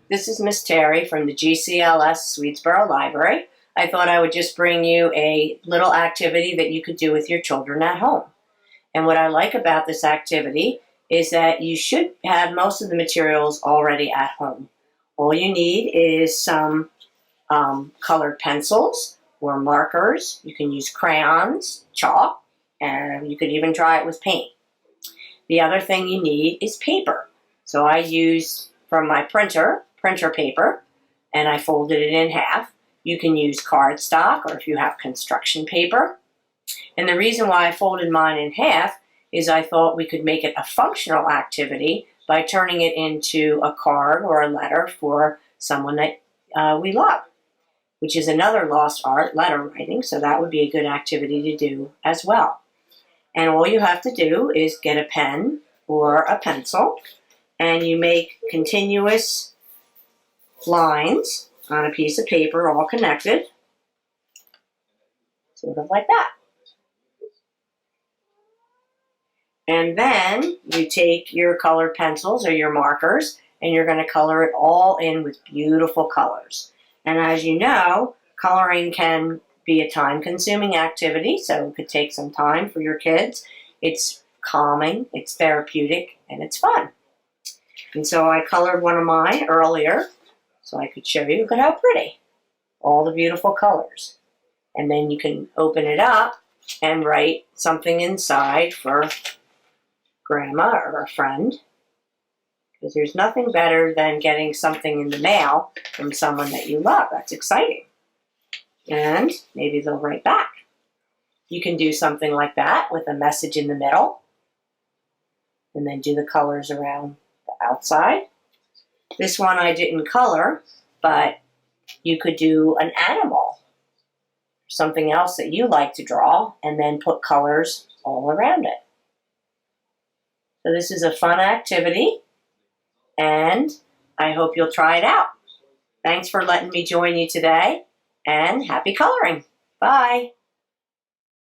This is Miss Teri from the GCLS Swedesboro Library. I thought I would just bring you a little activity that you could do with your children at home. And what I like about this activity is that you should have most of the materials already at home. All you need is some colored pencils or markers. You can use crayons, chalk, and you could even try it with paint. The other thing you need is paper. So I use from my printer paper, and I folded it in half. You can use cardstock, or if you have construction paper. And the reason why I folded mine in half is I thought we could make it a functional activity by turning it into a card or a letter for someone that we love, which is another lost art, letter writing, so that would be a good activity to do as well. And all you have to do is get a pen or a pencil, and you make continuous lines on a piece of paper, all connected, sort of like that. And then you take your colored pencils or your markers, and you're going to color it all in with beautiful colors. And as you know, coloring can be a time-consuming activity, so it could take some time for your kids. It's calming, it's therapeutic, and it's fun. And so I colored one of mine earlier, so I could show you. Look at how pretty. All the beautiful colors. And then you can open it up and write something inside for grandma or a friend. Because there's nothing better than getting something in the mail from someone that you love. That's exciting. And maybe they'll write back. You can do something like that with a message in the middle. And then do the colors around the outside. This one I didn't color, but you could do an animal, something else that you like to draw, and then put colors all around it. So this is a fun activity, and I hope you'll try it out. Thanks for letting me join you today, and happy coloring. Bye.